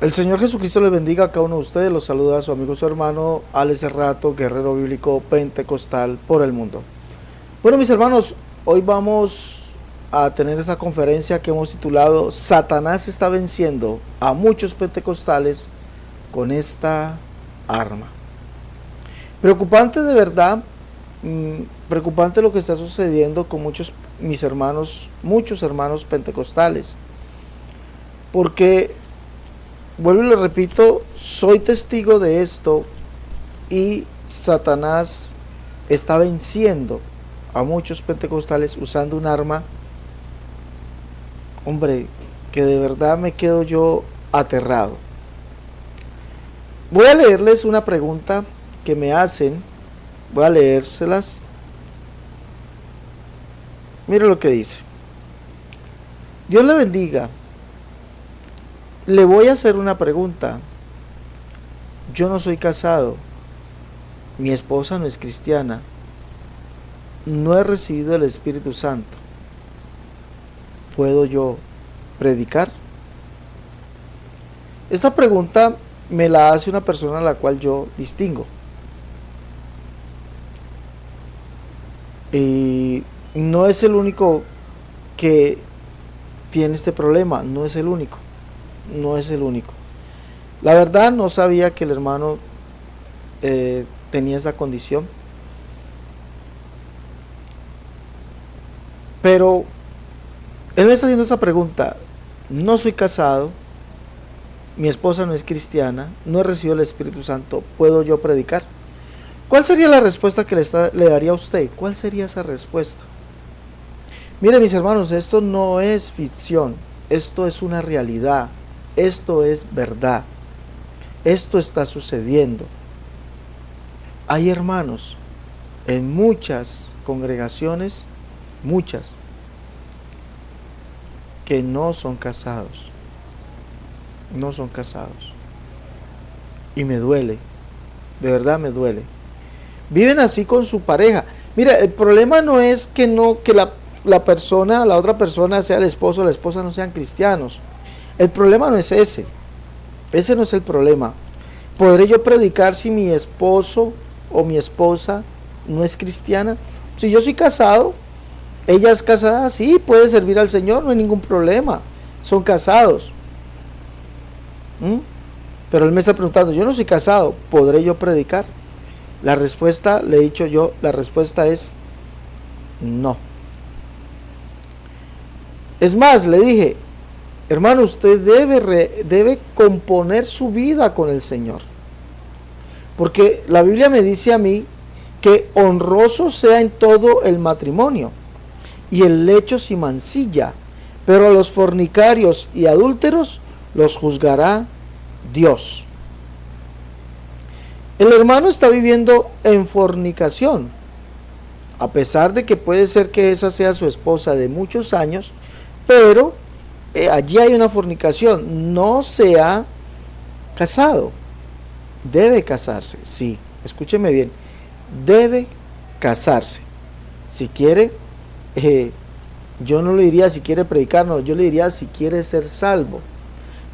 El Señor Jesucristo les bendiga a cada uno de ustedes. Los saluda a su amigo, su hermano, Alex Cerrato, guerrero bíblico pentecostal por el mundo. Bueno, mis hermanos, hoy vamos a tener esta conferencia que hemos titulado Satanás está venciendo a muchos pentecostales con esta arma. Preocupante de verdad, preocupante lo que está sucediendo con muchos hermanos pentecostales. Porque vuelvo y le repito, soy testigo de esto y Satanás está venciendo a muchos pentecostales usando un arma, hombre, que de verdad me quedo yo aterrado. Voy a leerles una pregunta que me hacen, voy a leérselas. Mire lo que dice. Dios le bendiga. Le voy a hacer una pregunta. Yo no soy casado. Mi esposa no es cristiana. No he recibido el Espíritu Santo. ¿Puedo yo predicar? Esta pregunta me la hace una persona a la cual yo distingo. Y no es el único que tiene este problema. No es el único. La verdad no sabía que el hermano tenía esa condición. Pero él me está haciendo esa pregunta. No soy casado. Mi esposa no es cristiana. No he recibido el Espíritu Santo. ¿Puedo yo predicar? ¿Cuál sería la respuesta que le daría a usted? ¿Cuál sería esa respuesta? Mire, mis hermanos, esto no es ficción. Esto es una realidad. Esto es verdad. Esto está sucediendo. Hay hermanos en muchas congregaciones, muchas, que no son casados. No son casados. Y me duele. De verdad me duele. Viven así con su pareja. Mira, el problema no es que la otra persona sea el esposo o la esposa no sean cristianos. El problema no es ese. Ese no es el problema. ¿Podré yo predicar si mi esposo o mi esposa no es cristiana? Si yo soy casado, ella es casada, sí, puede servir al Señor, no hay ningún problema. Son casados. Pero él me está preguntando, yo no soy casado, ¿podré yo predicar? La respuesta, le he dicho yo, la respuesta es no. Es más, le dije, hermano, usted debe componer su vida con el Señor. Porque la Biblia me dice a mí que honroso sea en todo el matrimonio y el lecho sin mancilla, pero a los fornicarios y adúlteros los juzgará Dios. El hermano está viviendo en fornicación, a pesar de que puede ser que esa sea su esposa de muchos años, pero allí hay una fornicación. No se ha casado. Debe casarse, sí, escúcheme bien, debe casarse. Si quiere, yo no le diría si quiere predicar, no, yo le diría si quiere ser salvo,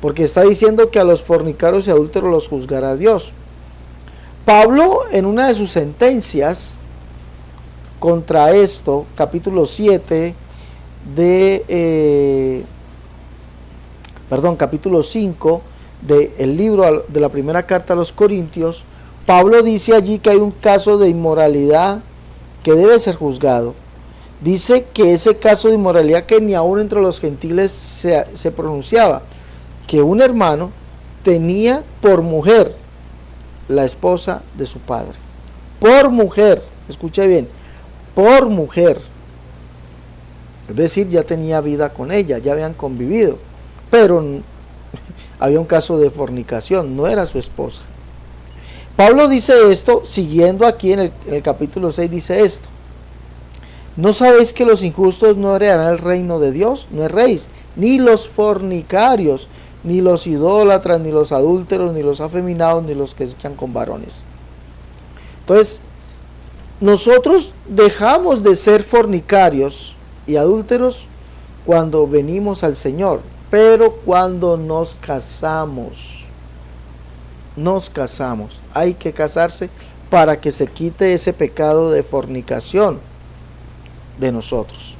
porque está diciendo que a los fornicarios y adúlteros los juzgará Dios. Pablo, en una de sus sentencias contra esto, capítulo 7 capítulo 5 del libro de la primera carta a los Corintios, Pablo dice allí que hay un caso de inmoralidad que debe ser juzgado. Dice que ese caso de inmoralidad que ni aún entre los gentiles se pronunciaba, que un hermano tenía por mujer la esposa de su padre. Por mujer, escuche bien, por mujer. Es decir, ya tenía vida con ella, ya habían convivido, pero había un caso de fornicación, no era su esposa. Pablo dice esto, siguiendo aquí en el capítulo 6, dice esto: ¿no sabéis que los injustos no heredarán el reino de Dios? No erréis, ni los fornicarios, ni los idólatras, ni los adúlteros, ni los afeminados, ni los que se echan con varones. Entonces, nosotros dejamos de ser fornicarios y adúlteros cuando venimos al Señor. Pero cuando nos casamos, hay que casarse para que se quite ese pecado de fornicación de nosotros.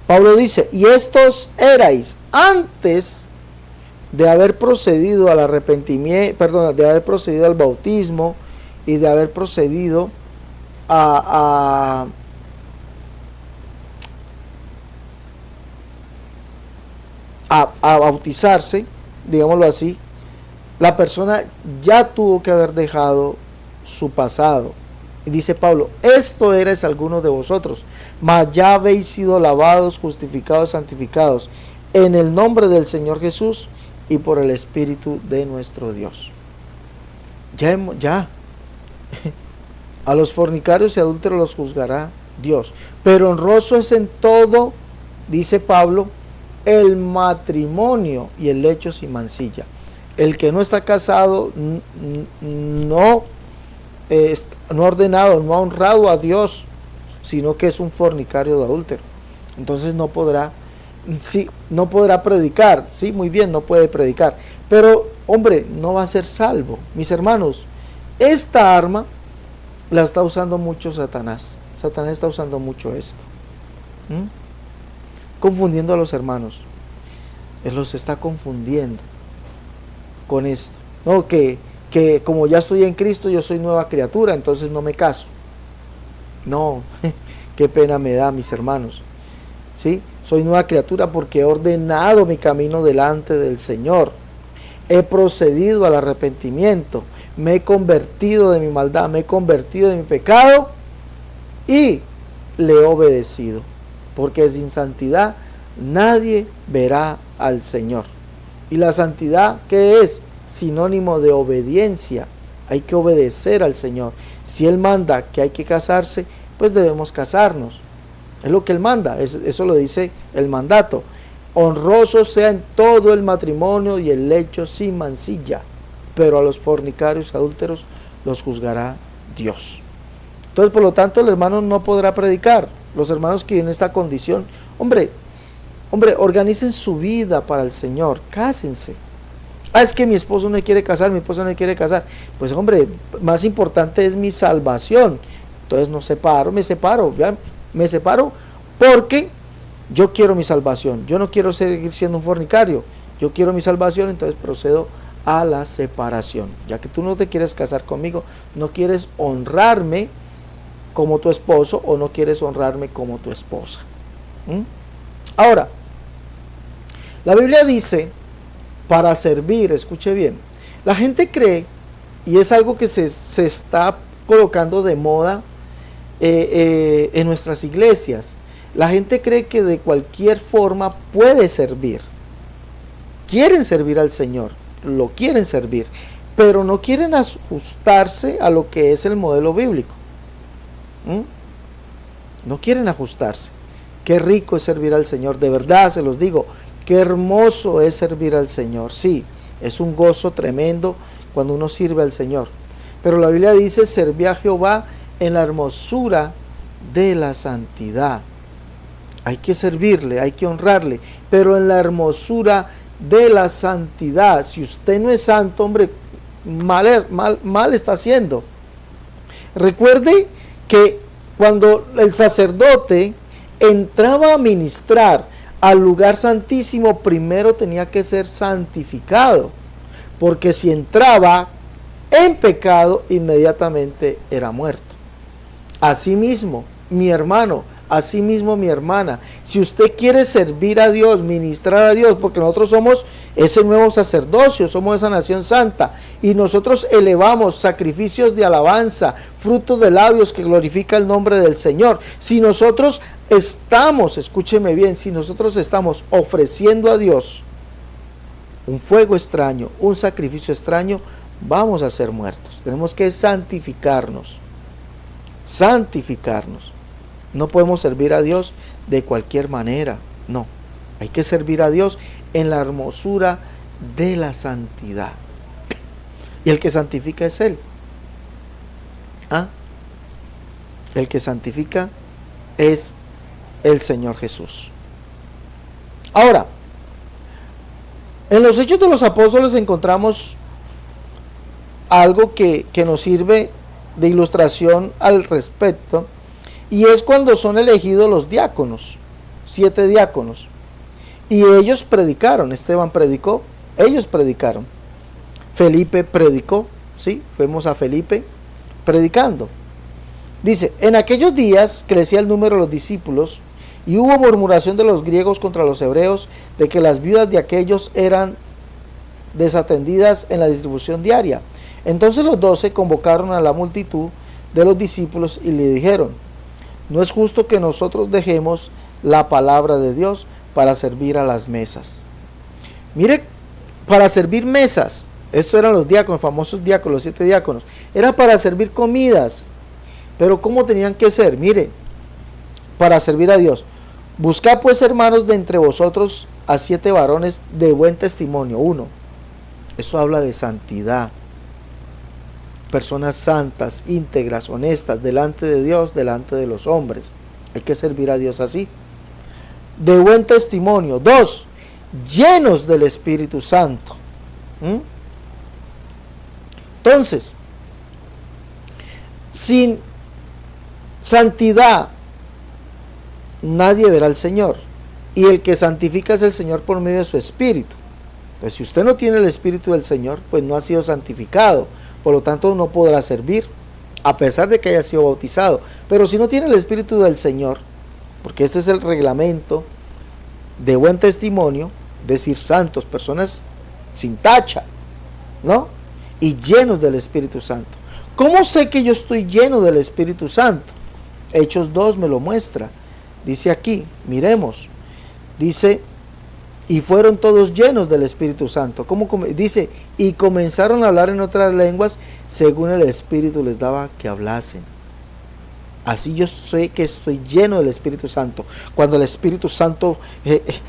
Pablo dice, y estos erais antes de haber procedido al arrepentimiento, de haber procedido al bautismo y de haber procedido a bautizarse, digámoslo así. La persona ya tuvo que haber dejado su pasado. Y dice Pablo, esto erais algunos de vosotros, mas ya habéis sido lavados, justificados, santificados en el nombre del Señor Jesús y por el Espíritu de nuestro Dios. Ya. A los fornicarios y adúlteros los juzgará Dios. Pero honroso es en todo, dice Pablo, el matrimonio y el lecho sin mancilla. El que no está casado, no ha ordenado, no ha honrado a Dios, sino que es un fornicario de adúltero. Entonces no podrá predicar. Sí, muy bien, no puede predicar. Pero, hombre, no va a ser salvo. Mis hermanos, esta arma la está usando mucho Satanás. Satanás está usando mucho esto. Confundiendo a los hermanos. Él los está confundiendo con esto. No, que como ya estoy en Cristo, yo soy nueva criatura, entonces no me caso. No, qué pena me da, mis hermanos. ¿Sí? Soy nueva criatura porque he ordenado mi camino delante del Señor. He procedido al arrepentimiento. Me he convertido de mi maldad, me he convertido de mi pecado y le he obedecido. Porque sin santidad nadie verá al Señor. Y la santidad, ¿qué es? Sinónimo de obediencia. Hay que obedecer al Señor. Si Él manda que hay que casarse, pues debemos casarnos. Es lo que Él manda, eso lo dice el mandato. Honroso sea en todo el matrimonio y el lecho sin mancilla, pero a los fornicarios adúlteros los juzgará Dios. Entonces, por lo tanto, el hermano no podrá predicar. Los hermanos que en esta condición, hombre, organicen su vida para el Señor, cásense. Es que mi esposo no quiere casar, mi esposa no quiere casar. Pues hombre, más importante es mi salvación. Entonces me separo porque yo quiero mi salvación. Yo no quiero seguir siendo un fornicario. Yo quiero mi salvación, entonces procedo a la separación. Ya que tú no te quieres casar conmigo, no quieres honrarme como tu esposo o no quieres honrarme como tu esposa. Ahora, la Biblia dice para servir, escuche bien. La gente cree, y es algo que se está colocando de moda en nuestras iglesias. La gente cree que de cualquier forma puede servir. Quieren servir al Señor, lo quieren servir, pero no quieren ajustarse a lo que es el modelo bíblico. No quieren ajustarse. Qué rico es servir al Señor, de verdad se los digo. Qué hermoso es servir al Señor. Sí, es un gozo tremendo cuando uno sirve al Señor. Pero la Biblia dice, serví a Jehová en la hermosura de la santidad. Hay que servirle, hay que honrarle, pero en la hermosura de la santidad. Si usted no es santo, hombre, mal está haciendo. Recuerde que cuando el sacerdote entraba a ministrar al lugar santísimo, primero tenía que ser santificado, porque si entraba en pecado, inmediatamente era muerto. Asimismo, mi hermano, asimismo mi hermana, si usted quiere servir a Dios, ministrar a Dios, porque nosotros somos ese nuevo sacerdocio, somos esa nación santa, y nosotros elevamos sacrificios de alabanza, frutos de labios que glorifica el nombre del Señor. Si nosotros estamos, escúcheme bien, si nosotros estamos ofreciendo a Dios un fuego extraño, un sacrificio extraño, vamos a ser muertos. Tenemos que santificarnos. No podemos servir a Dios de cualquier manera, no. Hay que servir a Dios en la hermosura de la santidad. Y el que santifica es Él. El que santifica es el Señor Jesús. Ahora, En los Hechos de los Apóstoles encontramos algo que nos sirve de ilustración al respecto, y es cuando son elegidos los diáconos, 7 diáconos, y ellos predicaron. Esteban predicó, ellos predicaron, Felipe predicó, ¿sí? Fuimos a Felipe predicando. Dice, en aquellos días crecía el número de los discípulos, y hubo murmuración de los griegos contra los hebreos, de que las viudas de aquellos eran desatendidas en la distribución diaria. Entonces los 12 convocaron a la multitud de los discípulos y le dijeron, no es justo que nosotros dejemos la palabra de Dios para servir a las mesas. Mire, para servir mesas, estos eran los diáconos, famosos diáconos, los 7 diáconos, era para servir comidas, pero ¿cómo tenían que ser? Mire, para servir a Dios. Buscad pues, hermanos, de entre vosotros a 7 varones de buen testimonio. 1. Eso habla de santidad. Personas santas, íntegras, honestas, delante de Dios, delante de los hombres. Hay que servir a Dios así. De buen testimonio. 2. Llenos del Espíritu Santo. Entonces, sin santidad nadie verá al Señor, y el que santifica es el Señor por medio de su Espíritu. Pues si usted no tiene el Espíritu del Señor, pues no ha sido santificado, por lo tanto no podrá servir, a pesar de que haya sido bautizado. Pero si no tiene el Espíritu del Señor, porque este es el reglamento de buen testimonio, decir santos, personas sin tacha, ¿no? Y llenos del Espíritu Santo. ¿Cómo sé que yo estoy lleno del Espíritu Santo? Hechos 2 me lo muestra. Dice aquí, miremos, dice, y fueron todos llenos del Espíritu Santo. Dice, y comenzaron a hablar en otras lenguas según el Espíritu les daba que hablasen. Así yo sé que estoy lleno del Espíritu Santo. Cuando el Espíritu Santo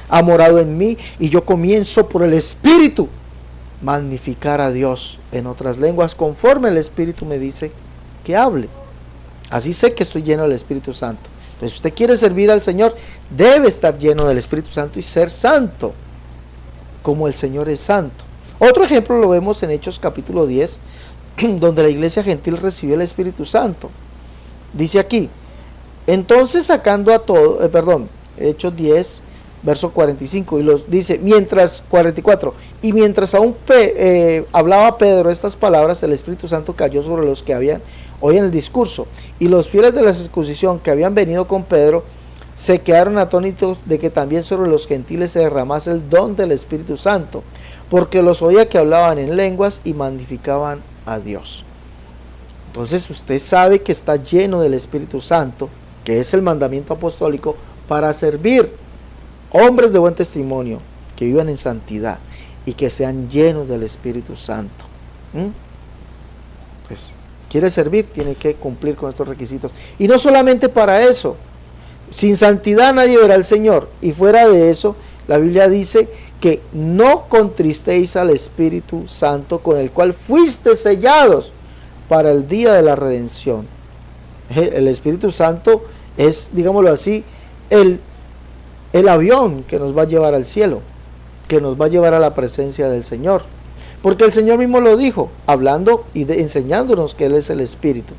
ha morado en mí y yo comienzo por el Espíritu magnificar a Dios en otras lenguas conforme el Espíritu me dice que hable. Así sé que estoy lleno del Espíritu Santo. Entonces, si usted quiere servir al Señor, debe estar lleno del Espíritu Santo y ser santo, como el Señor es santo. Otro ejemplo lo vemos en Hechos capítulo 10, donde la iglesia gentil recibió el Espíritu Santo. Dice aquí, entonces sacando a todo, Hechos 10, verso 45, y los dice, mientras, 44, y mientras aún hablaba Pedro estas palabras, el Espíritu Santo cayó sobre los que habían oído el discurso, y los fieles de la circuncisión que habían venido con Pedro se quedaron atónitos de que también sobre los gentiles se derramase el don del Espíritu Santo, porque los oía que hablaban en lenguas y magnificaban a Dios. Entonces usted sabe que está lleno del Espíritu Santo, que es el mandamiento apostólico, para servir. Hombres de buen testimonio, que vivan en santidad y que sean llenos del Espíritu Santo. Pues, quiere servir, tiene que cumplir con estos requisitos. Y no solamente para eso, sin santidad nadie verá al Señor. Y fuera de eso, la Biblia dice que no contristéis al Espíritu Santo, con el cual fuiste sellados para el día de la redención. El Espíritu Santo es, digámoslo así, el avión que nos va a llevar al cielo, que nos va a llevar a la presencia del Señor. Porque el Señor mismo lo dijo, hablando y enseñándonos que Él es el Espíritu.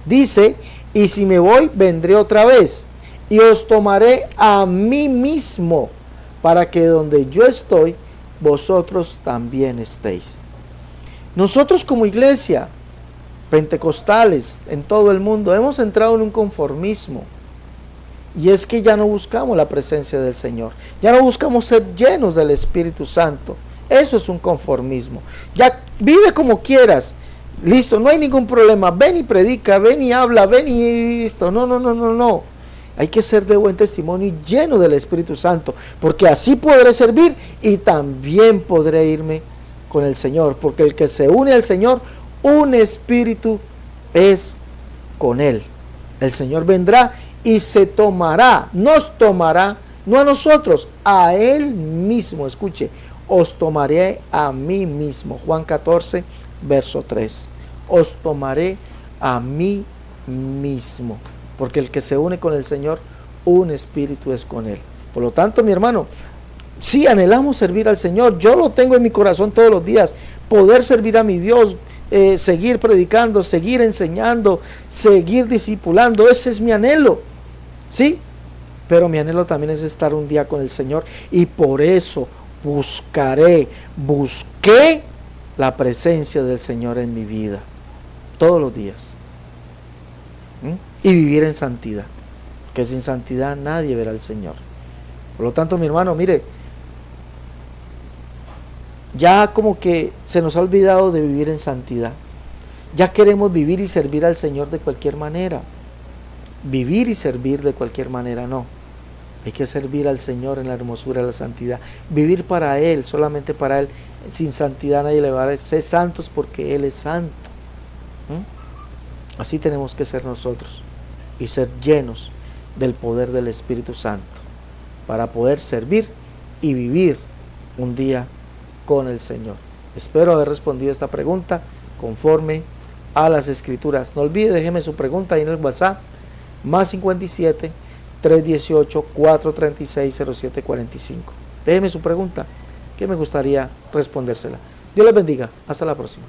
Dice, y si me voy, vendré otra vez, y os tomaré a mí mismo, para que donde yo estoy, vosotros también estéis. Nosotros como iglesia, pentecostales en todo el mundo, hemos entrado en un conformismo. Y es que ya no buscamos la presencia del Señor. Ya no buscamos ser llenos del Espíritu Santo. Eso es un conformismo. Ya vive como quieras. Listo, no hay ningún problema. Ven y predica, ven y habla, ven y listo. No. Hay que ser de buen testimonio y lleno del Espíritu Santo. Porque así podré servir y también podré irme con el Señor. Porque el que se une al Señor, un espíritu es con Él. El Señor vendrá y se tomará, nos tomará, no a nosotros, a Él mismo. Escuche, os tomaré a mí mismo. Juan 14, verso 3. Os tomaré a mí mismo. Porque el que se une con el Señor, un espíritu es con Él. Por lo tanto, mi hermano, Sí, anhelamos servir al Señor. Yo lo tengo en mi corazón todos los días. Poder servir a mi Dios, seguir predicando, seguir enseñando, seguir discipulando. Ese es mi anhelo. Sí, pero mi anhelo también es estar un día con el Señor. Y por eso busqué la presencia del Señor en mi vida. Todos los días. Y vivir en santidad. Que sin santidad nadie verá al Señor. Por lo tanto, mi hermano, mire, ya como que se nos ha olvidado de vivir en santidad. Ya queremos vivir y servir al Señor de cualquier manera. Vivir y servir de cualquier manera, no. Hay que servir al Señor en la hermosura de la santidad. Vivir para Él, solamente para Él. Sin santidad nadie le va a dar. Sé santos porque Él es santo. Así tenemos que ser nosotros. Y ser llenos del poder del Espíritu Santo. Para poder servir y vivir un día con el Señor. Espero haber respondido esta pregunta conforme a las Escrituras. No olvide, déjeme su pregunta ahí en el WhatsApp, más 57 318 436 0745. Déjeme su pregunta, que me gustaría respondérsela. Dios les bendiga. Hasta la próxima.